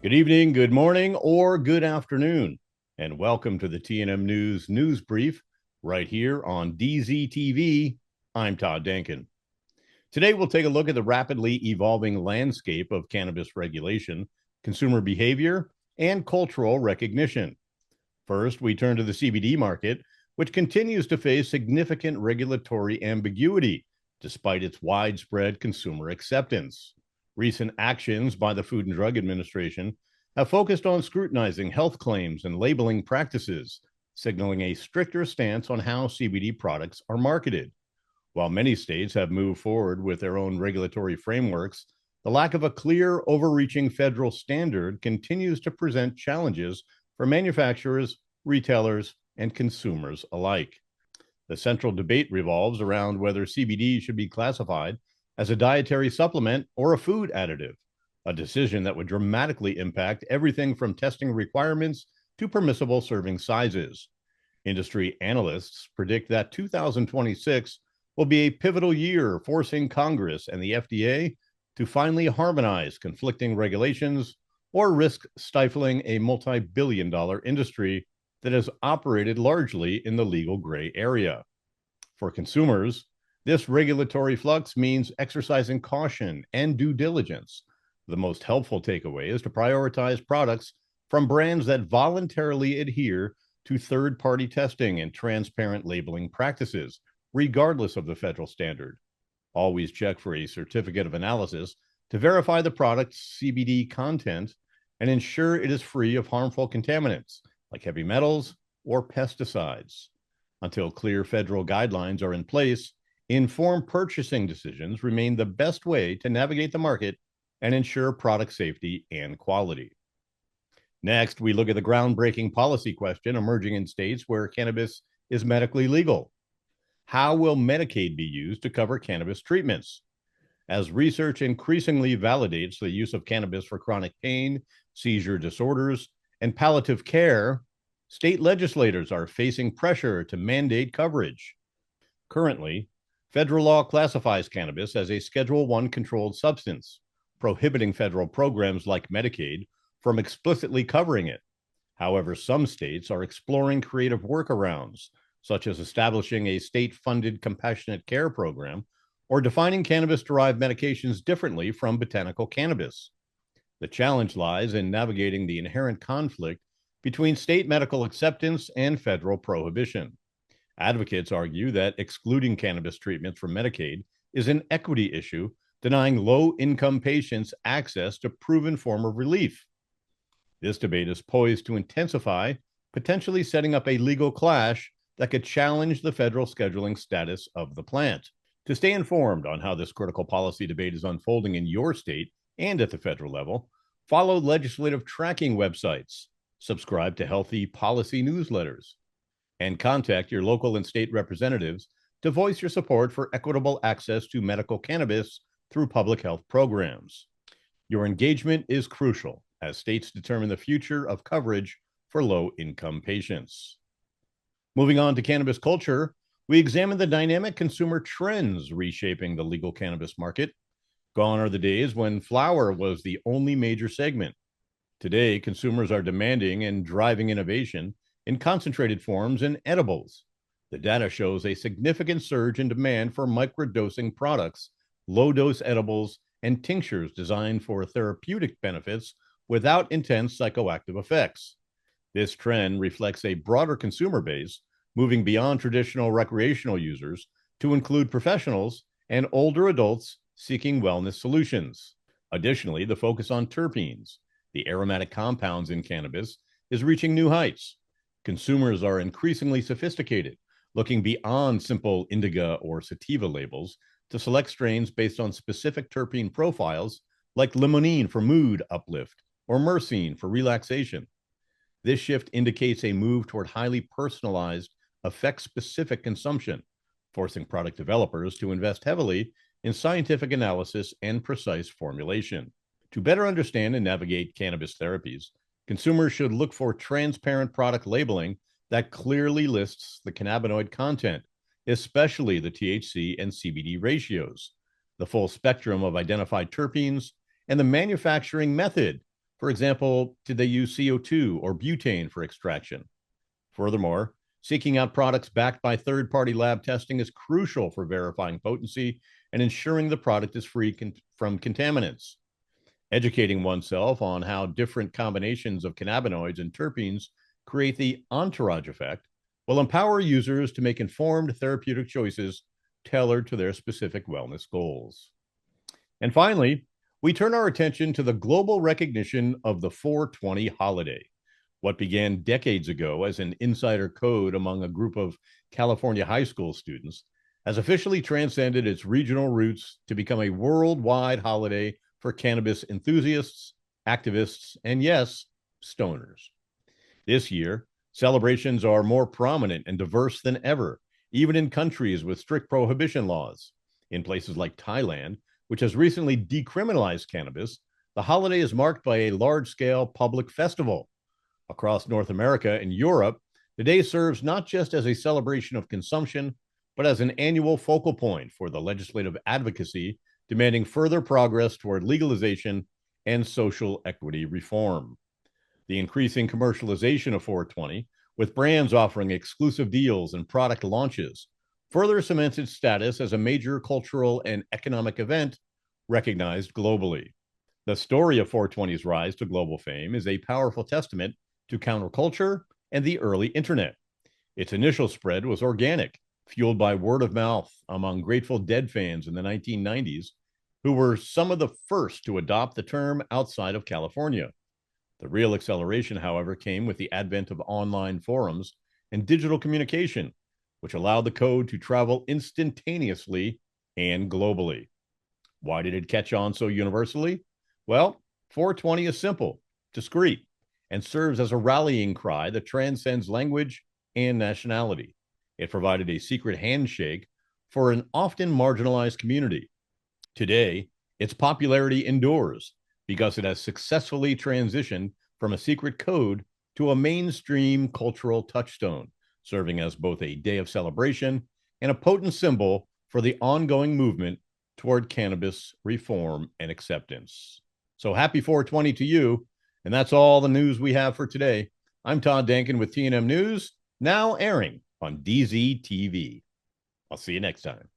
Good evening, good morning, or good afternoon, and welcome to the TNM News Brief right here on DZTV. I'm Todd Denin. Today, we'll take a look at the rapidly evolving landscape of cannabis regulation, consumer behavior, and cultural recognition. First, we turn to the CBD market, which continues to face significant regulatory ambiguity despite its widespread consumer acceptance. Recent actions by the Food and Drug Administration have focused on scrutinizing health claims and labeling practices, signaling a stricter stance on how CBD products are marketed. While many states have moved forward with their own regulatory frameworks, the lack of a clear, overreaching federal standard continues to present challenges for manufacturers, retailers, and consumers alike. The central debate revolves around whether CBD should be classified as a dietary supplement or a food additive, a decision that would dramatically impact everything from testing requirements to permissible serving sizes. Industry analysts predict that 2026 will be a pivotal year, forcing Congress and the FDA to finally harmonize conflicting regulations or risk stifling a multi-billion-dollar industry that has operated largely in the legal gray area. For consumers, this regulatory flux means exercising caution and due diligence. The most helpful takeaway is to prioritize products from brands that voluntarily adhere to third-party testing and transparent labeling practices, regardless of the federal standard. Always check for a certificate of analysis to verify the product's CBD content and ensure it is free of harmful contaminants like heavy metals or pesticides. Until clear federal guidelines are in place, informed purchasing decisions remain the best way to navigate the market and ensure product safety and quality. Next, we look at the groundbreaking policy question emerging in states where cannabis is medically legal. How will Medicaid be used to cover cannabis treatments? As research increasingly validates the use of cannabis for chronic pain, seizure disorders, and palliative care, state legislators are facing pressure to mandate coverage. Currently, federal law classifies cannabis as a Schedule I controlled substance, prohibiting federal programs like Medicaid from explicitly covering it. However, some states are exploring creative workarounds, such as establishing a state-funded compassionate care program or defining cannabis-derived medications differently from botanical cannabis. The challenge lies in navigating the inherent conflict between state medical acceptance and federal prohibition. Advocates argue that excluding cannabis treatments from Medicaid is an equity issue, denying low-income patients access to proven form of relief. This debate is poised to intensify, potentially setting up a legal clash that could challenge the federal scheduling status of the plant. To stay informed on how this critical policy debate is unfolding in your state and at the federal level, follow legislative tracking websites, subscribe to healthy policy newsletters, and contact your local and state representatives to voice your support for equitable access to medical cannabis through public health programs. Your engagement is crucial as states determine the future of coverage for low-income patients. Moving on to cannabis culture, we examine the dynamic consumer trends reshaping the legal cannabis market. Gone are the days when flower was the only major segment. Today, consumers are demanding and driving innovation in concentrated forms and edibles. The data shows a significant surge in demand for microdosing products, low-dose edibles, and tinctures designed for therapeutic benefits without intense psychoactive effects. This trend reflects a broader consumer base, moving beyond traditional recreational users to include professionals and older adults seeking wellness solutions. Additionally, the focus on terpenes, the aromatic compounds in cannabis, is reaching new heights. Consumers are increasingly sophisticated, looking beyond simple indica or sativa labels to select strains based on specific terpene profiles like limonene for mood uplift or myrcene for relaxation. This shift indicates a move toward highly personalized, effect-specific consumption, forcing product developers to invest heavily in scientific analysis and precise formulation. To better understand and navigate cannabis therapies, consumers should look for transparent product labeling that clearly lists the cannabinoid content, especially the THC and CBD ratios, the full spectrum of identified terpenes, and the manufacturing method, For example, did they use CO2 or butane for extraction? Furthermore, seeking out products backed by third party lab testing is crucial for verifying potency and ensuring the product is free from contaminants. Educating oneself on how different combinations of cannabinoids and terpenes create the entourage effect will empower users to make informed therapeutic choices tailored to their specific wellness goals. And finally, we turn our attention to the global recognition of the 420 holiday. What began decades ago as an insider code among a group of California high school students has officially transcended its regional roots to become a worldwide holiday for cannabis enthusiasts, activists, and yes, stoners. This year, celebrations are more prominent and diverse than ever, even in countries with strict prohibition laws. In places like Thailand, which has recently decriminalized cannabis, the holiday is marked by a large-scale public festival. Across North America and Europe, the day serves not just as a celebration of consumption, but as an annual focal point for the legislative advocacy demanding further progress toward legalization and social equity reform. The increasing commercialization of 420, with brands offering exclusive deals and product launches, further cements its status as a major cultural and economic event recognized globally. The story of 420's rise to global fame is a powerful testament to counterculture and the early internet. Its initial spread was organic, fueled by word of mouth among Grateful Dead fans in the 1990s, who were some of the first to adopt the term outside of California. The real acceleration, however, came with the advent of online forums and digital communication, which allowed the code to travel instantaneously and globally. Why did it catch on so universally? Well, 420 is simple, discreet, and serves as a rallying cry that transcends language and nationality. It provided a secret handshake for an often marginalized community. Today, its popularity endures because it has successfully transitioned from a secret code to a mainstream cultural touchstone, serving as both a day of celebration and a potent symbol for the ongoing movement toward cannabis reform and acceptance. So happy 420 to you. And that's all the news we have for today. I'm Todd Denin with TNM News, now airing on DZTV. I'll see you next time.